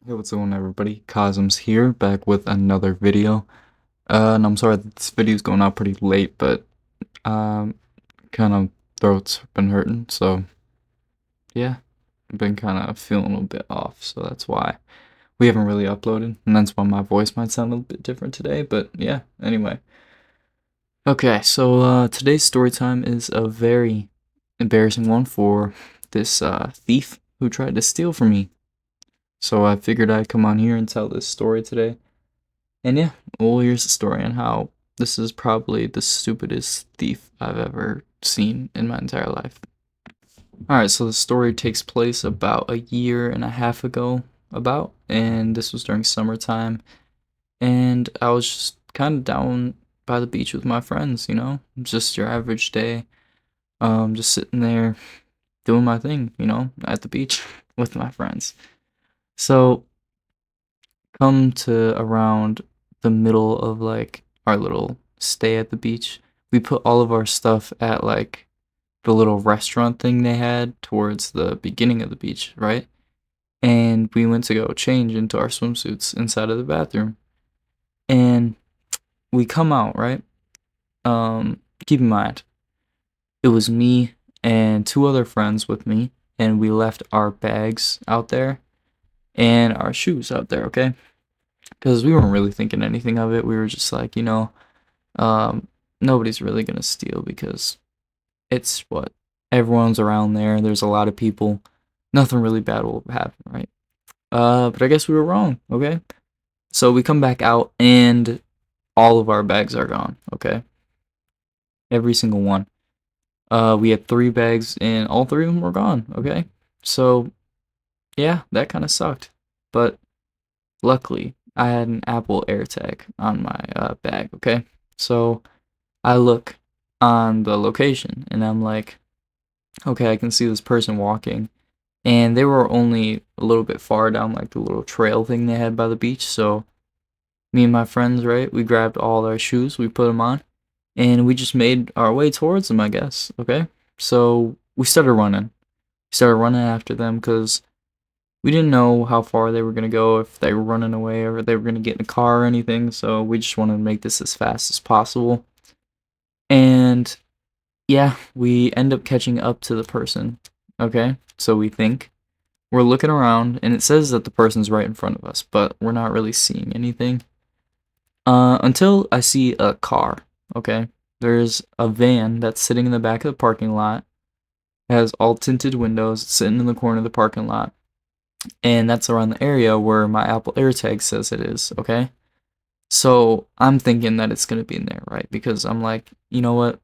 Hey, what's going on, everybody? Cosmos here, back with another video. And I'm sorry that this video's going out pretty late, but um, kind of throat's been hurting, so yeah, I've been kind of feeling a bit off, so that's why we haven't really uploaded, and that's why my voice might sound a little bit different today. But yeah, anyway. Okay, so today's story time is a very embarrassing one for this thief who tried to steal from me. So I figured I'd come on here and tell this story today. And yeah, well, here's the story on how this is probably the stupidest thief I've ever seen in my entire life. Alright, so the story takes place about a year and a half ago, and this was during summertime, and I was just kind of down by the beach with my friends, just your average day, just sitting there doing my thing, at the beach with my friends. So, come to around the middle of like our little stay at the beach, we put all of our stuff at like the little restaurant thing they had towards the beginning of the beach, right? And we went to go change into our swimsuits inside of the bathroom. And we come out, right? Keep in mind, it was me and two other friends with me, and we left our bags out there and our shoes out there, okay? Because we weren't really thinking anything of it. We were just like, Um, nobody's really gonna steal because it's what everyone's around there. There's a lot of people. Nothing really bad will happen, right? But I guess we were wrong. Okay, so we come back out and all of our bags are gone. Okay, every single one. We had three bags and all three of them were gone. Okay, so yeah, that kind of sucked. But luckily, I had an Apple AirTag on my bag. Okay, so I look on the location and I'm like, okay, I can see this person walking. And they were only a little bit far down like the little trail thing they had by the beach. So me and my friends, right, we grabbed all our shoes, we put them on, and we just made our way towards them, I guess. Okay. So we started running. We started running after them because we didn't know how far they were going to go, if they were running away or if they were going to get in a car or anything. So we just wanted to make this as fast as possible. And yeah, we end up catching up to the person. Okay, so we think we're looking around, and it says that the person's right in front of us, but we're not really seeing anything. Until I see a car. Okay, there's a van that's sitting in the back of the parking lot. It has all tinted windows, it's sitting in the corner of the parking lot, and that's around the area where my Apple AirTag says it is. Okay, so I'm thinking that it's gonna be in there, right? Because I'm like, you know what?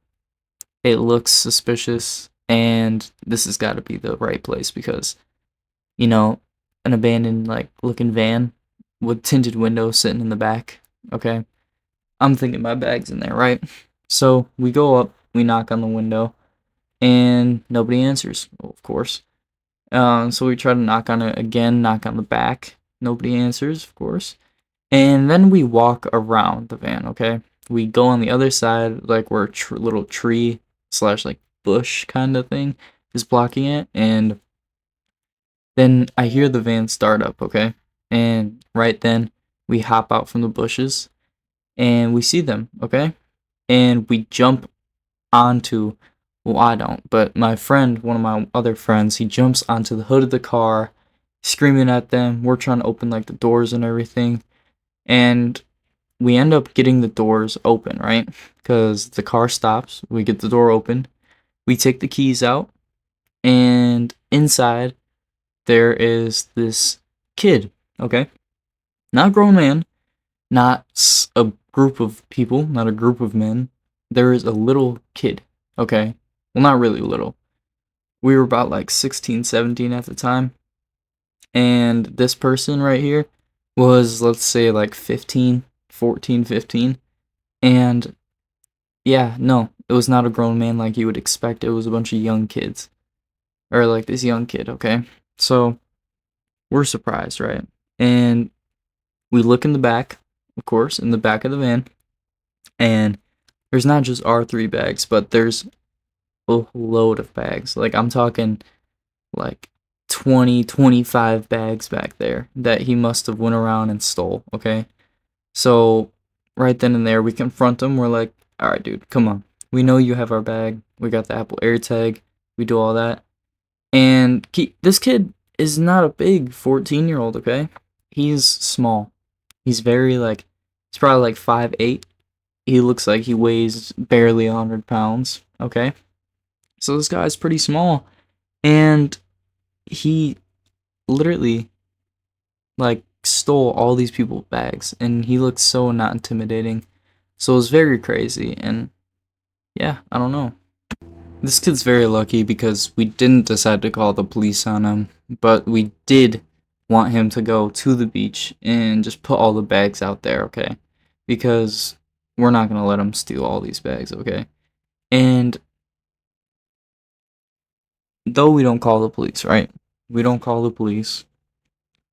It looks suspicious, and this has got to be the right place because, you know, an abandoned, like, looking van with tinted windows sitting in the back. Okay. I'm thinking my bag's in there, right? So we go up, we knock on the window, and nobody answers, of course. So we try to knock on it again, knock on the back. Nobody answers, of course. And then we walk around the van, okay? We go on the other side, like where a little tree slash like bush kind of thing is blocking it. And then I hear the van start up, okay? And right then we hop out from the bushes and we see them, okay? And we jump onto, well, I don't, but my friend, one of my other friends, he jumps onto the hood of the car, screaming at them. We're trying to open like the doors and everything. And we end up getting the doors open, right? Because the car stops, we get the door open, we take the keys out, and inside there is this kid, okay? Not a grown man, not a group of people, not a group of men. There is a little kid, okay? Well, not really little. We were about like 16, 17 at the time, and this person right here was, let's say, like 15, 14, 15. And yeah, no, it was not a grown man like you would expect. It was a bunch of young kids. Or like this young kid, okay? So we're surprised, right? And we look in the back, of course, in the back of the van, and there's not just our three bags, but there's a load of bags. Like I'm talking like 20, 25 bags back there that he must have went around and stole, okay? So right then and there, we confront him. We're like, all right, dude, come on. We know you have our bag. We got the Apple AirTag. We do all that. And this kid is not a big 14-year-old, okay? He's small. He's very, like, he's probably like 5'8". He looks like he weighs barely 100 pounds, okay? So this guy's pretty small. And he literally, like, stole all these people's bags. And he looks so not intimidating. So it was very crazy. And yeah, I don't know. This kid's very lucky because we didn't decide to call the police on him, but we did want him to go to the beach and just put all the bags out there, okay? Because we're not going to let him steal all these bags, okay? And though we don't call the police, right? We don't call the police.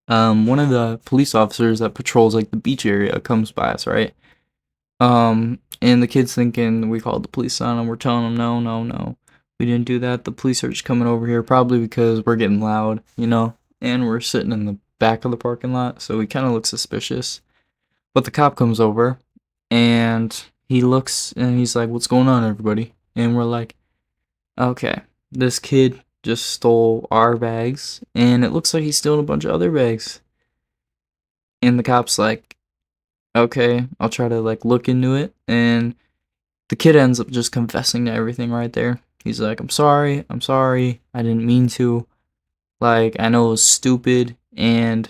One of the police officers that patrols like the beach area comes by us, right? And the kid's thinking we called the police on him. We're telling him, no, no, no. We didn't do that. The police are just coming over here probably because we're getting loud, you know? And we're sitting in the back of the parking lot, so we kind of look suspicious. But the cop comes over, and he looks, and he's like, what's going on, everybody? And we're like, okay, this kid just stole our bags, and it looks like he's stealing a bunch of other bags. And the cop's like, okay, I'll try to, like, look into it, and the kid ends up just confessing to everything right there. He's like, I'm sorry, I didn't mean to. Like, I know it was stupid, and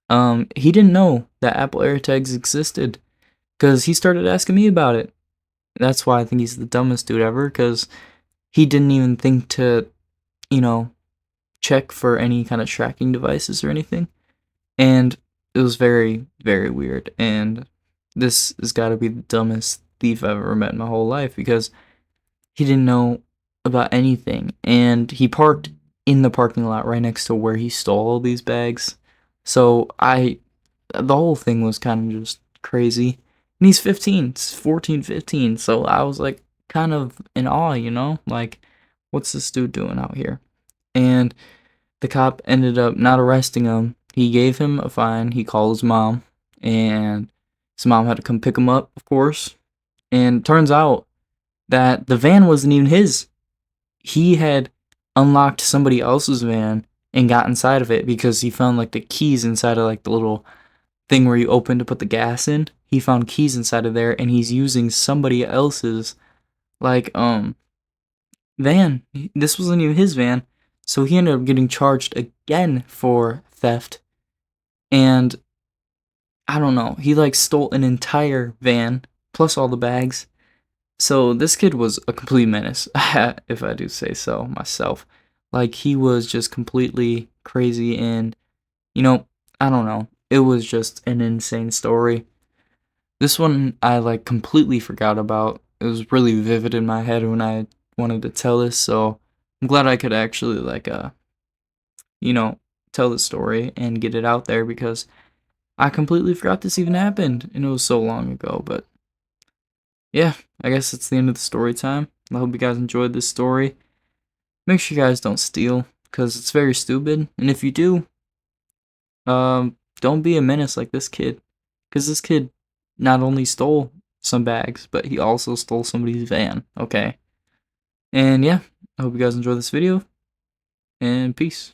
he didn't know that Apple AirTags existed, because he started asking me about it. That's why I think he's the dumbest dude ever, because he didn't even think to, you know, check for any kind of tracking devices or anything. And it was very, very weird, and this has got to be the dumbest thief I've ever met in my whole life, because he didn't know about anything, and he parked in the parking lot right next to where he stole all these bags. So the whole thing was kind of just crazy. And he's 15, 14, 15. So I was like kind of in awe, you know? Like, what's this dude doing out here? And the cop ended up not arresting him. He gave him a fine. He called his mom, and his mom had to come pick him up, of course. And turns out that the van wasn't even his. He had unlocked somebody else's van and got inside of it because he found like the keys inside of like the little thing where you open to put the gas in. He found keys inside of there, and he's using somebody else's like van. This wasn't even his van. So he ended up getting charged again for theft. And I don't know, he like stole an entire van plus all the bags. So this kid was a complete menace, if I do say so myself. Like, he was just completely crazy, and, you know, I don't know. It was just an insane story. This one I, like, completely forgot about. It was really vivid in my head when I wanted to tell this, so I'm glad I could actually, like, you know, tell the story and get it out there, because I completely forgot this even happened, and it was so long ago. But yeah, I guess it's the end of the story time. I hope you guys enjoyed this story. Make sure you guys don't steal, because it's very stupid. And if you do, don't be a menace like this kid, because this kid not only stole some bags, but he also stole somebody's van, okay? And yeah, I hope you guys enjoy this video, and peace.